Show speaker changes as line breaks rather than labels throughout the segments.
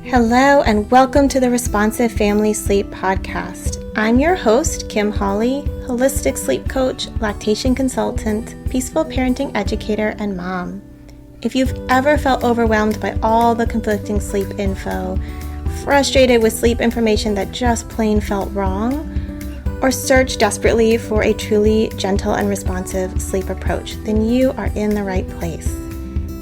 Hello and welcome to the Responsive Family Sleep Podcast. I'm your host, Kim Hawley, holistic sleep coach, lactation consultant, peaceful parenting educator, and mom. If you've ever felt overwhelmed by all the conflicting sleep info, frustrated with sleep information that just plain felt wrong, or searched desperately for a truly gentle and responsive sleep approach, then you are in the right place.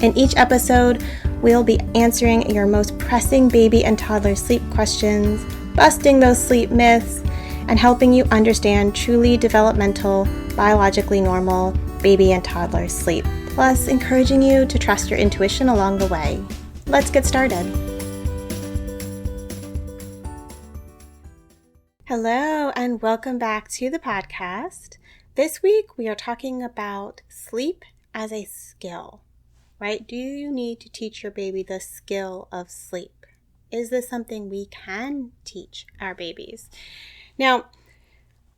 In each episode, we'll be answering your most pressing baby and toddler sleep questions, busting those sleep myths, and helping you understand truly developmental, biologically normal baby and toddler sleep, plus encouraging you to trust your intuition along the way. Let's get started. Hello, and welcome back to the podcast. This week, we are talking about sleep as a skill. Right? Do you need to teach your baby the skill of sleep? Is this something we can teach our babies? Now,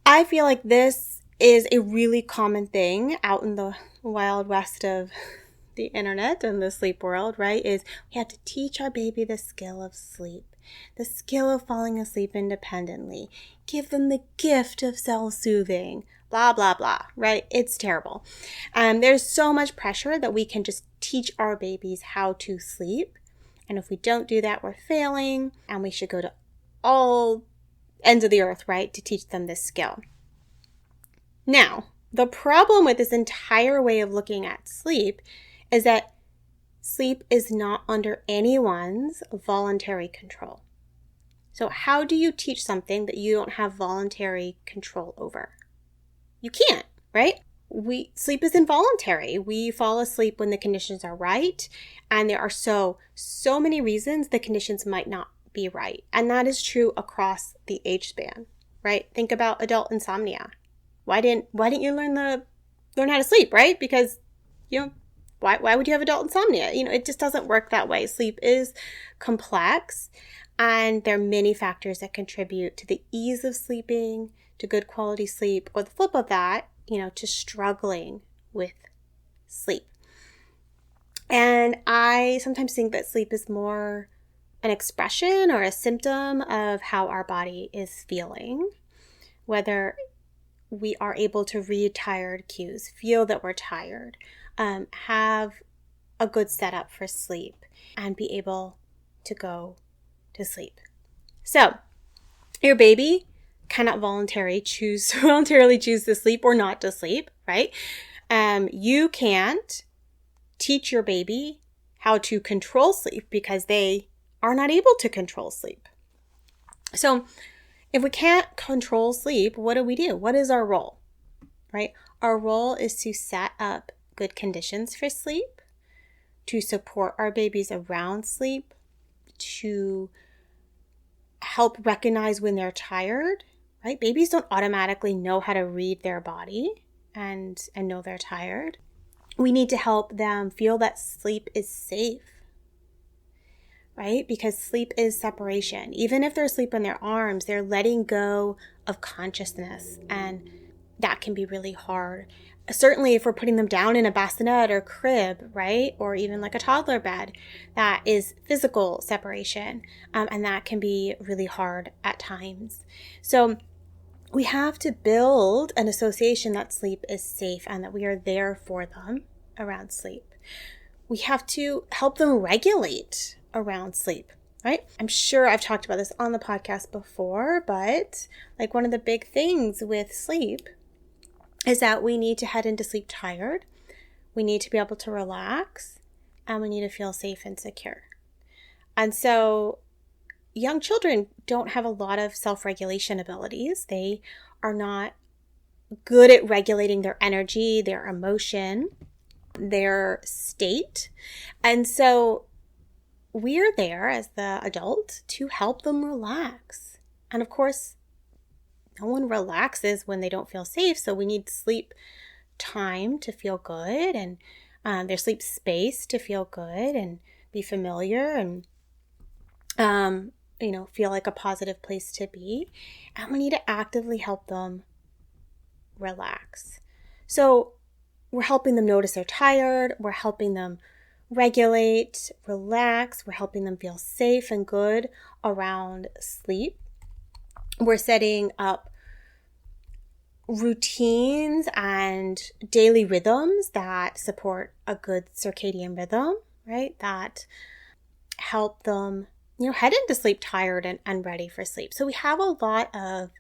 I feel like this is a really common thing out in the wild west of the internet and the sleep world, right? Is we have to teach our baby the skill of sleep, the skill of falling asleep independently, give them the gift of self-soothing, blah, blah, blah, right? It's terrible. There's so much pressure that we can just teach our babies how to sleep. And if we don't do that, we're failing. And we should go to all ends of the earth, right, to teach them this skill. Now, the problem with this entire way of looking at sleep is that sleep is not under anyone's voluntary control. So how do you teach something that you don't have voluntary control over? You can't, right? Sleep is involuntary. We fall asleep when the conditions are right, and there are so many reasons the conditions might not be right. And that is true across the age span, right? Think about adult insomnia. Why didn't you learn how to sleep, right? Because, why would you have adult insomnia? It just doesn't work that way. Sleep is complex, and there are many factors that contribute to the ease of sleeping, to good quality sleep, or the flip of that, to struggling with sleep. And I sometimes think that sleep is more an expression or a symptom of how our body is feeling, whether we are able to read tired cues, feel that we're tired, have a good setup for sleep, and be able to go to sleep. So, your baby cannot voluntarily choose to sleep or not to sleep, right? You can't teach your baby how to control sleep because they are not able to control sleep. So if we can't control sleep, what do? What is our role, right? Our role is to set up good conditions for sleep, to support our babies around sleep, to help recognize when they're tired, right? Babies don't automatically know how to read their body and know they're tired. We need to help them feel that sleep is safe, right? Because sleep is separation. Even if they're asleep in their arms, they're letting go of consciousness, and that can be really hard. Certainly if we're putting them down in a bassinet or crib, right? Or even like a toddler bed, that is physical separation. And that can be really hard at times. So we have to build an association that sleep is safe and that we are there for them around sleep. We have to help them regulate around sleep, right? I'm sure I've talked about this on the podcast before, but like one of the big things with sleep is that we need to head into sleep tired. We need to be able to relax, and we need to feel safe and secure. And so young children don't have a lot of self-regulation abilities. They are not good at regulating their energy, their emotion, their state. And so we're there as the adult to help them relax. And of course, no one relaxes when they don't feel safe. So we need sleep time to feel good, and their sleep space to feel good and be familiar and feel like a positive place to be. And we need to actively help them relax. So we're helping them notice they're tired. We're helping them regulate, relax. We're helping them feel safe and good around sleep. We're setting up routines and daily rhythms that support a good circadian rhythm, right? That help them, head into sleep tired and ready for sleep. So we have a lot of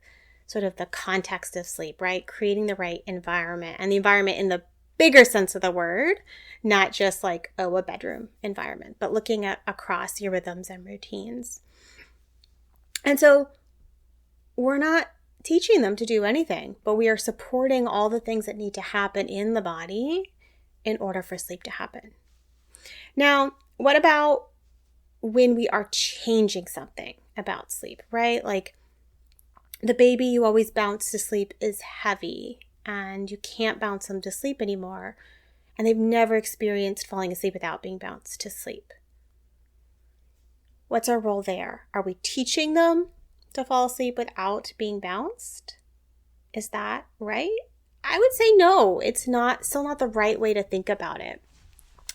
sort of the context of sleep, right? Creating the right environment, and the environment in the bigger sense of the word, not just like, a bedroom environment, but looking at across your rhythms and routines. And so we're not teaching them to do anything, but we are supporting all the things that need to happen in the body in order for sleep to happen. Now, what about when we are changing something about sleep, right? Like the baby you always bounce to sleep is heavy and you can't bounce them to sleep anymore, and they've never experienced falling asleep without being bounced to sleep. What's our role there? Are we teaching them to fall asleep without being bounced? Is that right? I would say no. It's still not the right way to think about it.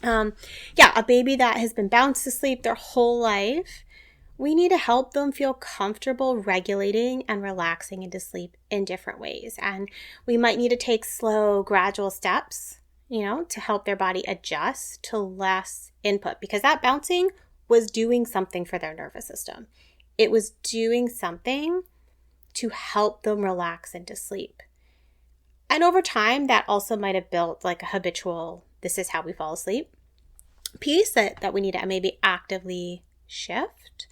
A baby that has been bounced to sleep their whole life, we need to help them feel comfortable regulating and relaxing into sleep in different ways. And we might need to take slow, gradual steps, to help their body adjust to less input, because that bouncing was doing something for their nervous system. It was doing something to help them relax into sleep. And over time, that also might have built like a habitual, this is how we fall asleep piece that we need to maybe actively shift.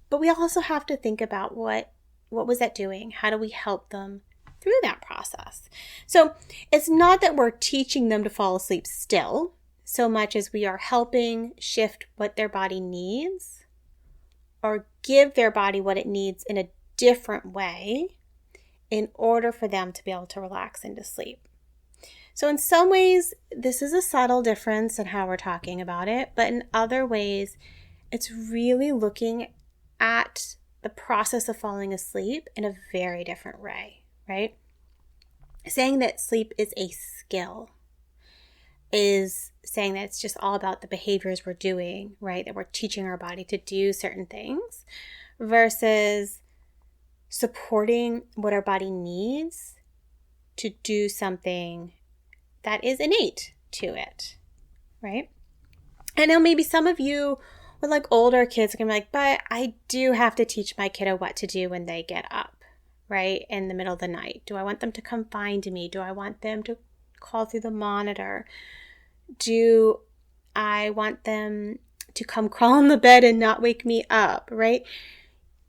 But we also have to think about what was that doing? How do we help them through that process? So it's not that we're teaching them to fall asleep still, so much as we are helping shift what their body needs or give their body what it needs in a different way in order for them to be able to relax into sleep. So in some ways, this is a subtle difference in how we're talking about it, but in other ways, it's really looking at the process of falling asleep in a very different way, right? Saying that sleep is a skill is saying that it's just all about the behaviors we're doing, right? That we're teaching our body to do certain things versus supporting what our body needs to do something that is innate to it, right? I know maybe some of you with like older kids are gonna be like, but I do have to teach my kiddo what to do when they get up, right? In the middle of the night. Do I want them to come find me? Do I want them to call through the monitor? Do I want them to come crawl on the bed and not wake me up, right?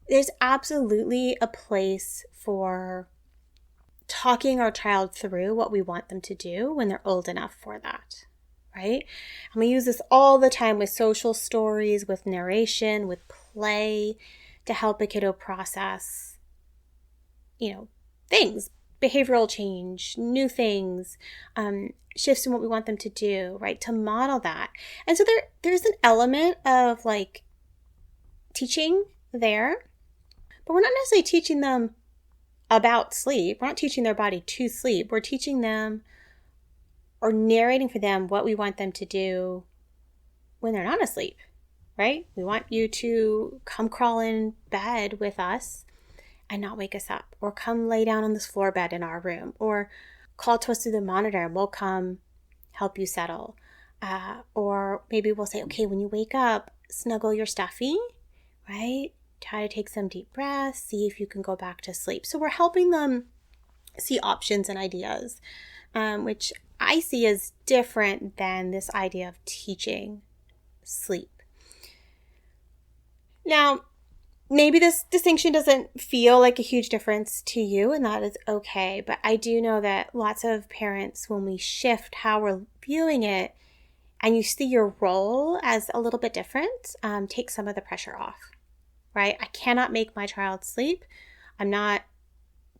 There's absolutely a place for talking our child through what we want them to do when they're old enough for that, right? And we use this all the time with social stories, with narration, with play to help a kiddo process, things, behavioral change, new things, shifts in what we want them to do, right? To model that. And so there's an element of like teaching there, but we're not necessarily teaching them about sleep. We're not teaching their body to sleep. We're teaching them or narrating for them what we want them to do when they're not asleep, right? We want you to come crawl in bed with us and not wake us up, or come lay down on this floor bed in our room, or call to us through the monitor and we'll come help you settle. Or maybe we'll say, okay, when you wake up, snuggle your stuffy, right? Try to take some deep breaths, see if you can go back to sleep. So we're helping them see options and ideas, which I see as different than this idea of teaching sleep. Now, maybe this distinction doesn't feel like a huge difference to you, and that is okay. But I do know that lots of parents, when we shift how we're viewing it, and you see your role as a little bit different, take some of the pressure off, right? I cannot make my child sleep. I'm not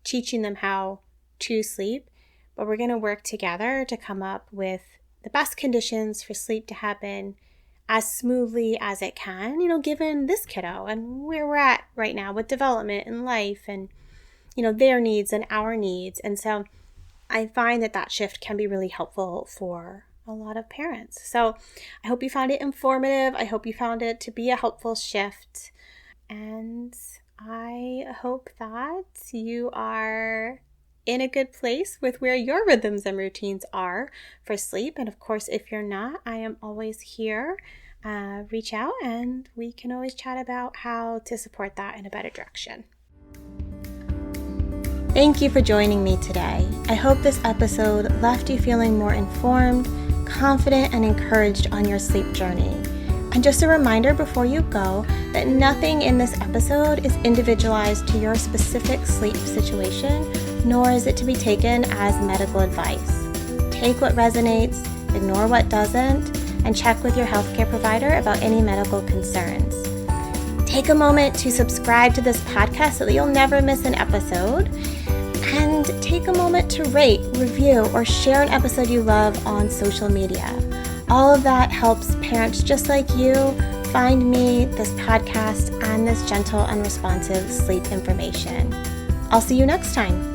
teaching them how to sleep, but we're going to work together to come up with the best conditions for sleep to happen as smoothly as it can, given this kiddo and where we're at right now with development and life and, their needs and our needs. And so I find that shift can be really helpful for a lot of parents. So I hope you found it informative. I hope you found it to be a helpful shift. And I hope that you are in a good place with where your rhythms and routines are for sleep. And of course, if you're not, I am always here. Reach out and we can always chat about how to support that in a better direction. Thank you for joining me today. I hope this episode left you feeling more informed, confident, and encouraged on your sleep journey. And just a reminder before you go that nothing in this episode is individualized to your specific sleep situation, nor is it to be taken as medical advice. Take what resonates, ignore what doesn't, and check with your healthcare provider about any medical concerns. Take a moment to subscribe to this podcast so that you'll never miss an episode. And take a moment to rate, review, or share an episode you love on social media. All of that helps parents just like you find me, this podcast, and this gentle and responsive sleep information. I'll see you next time.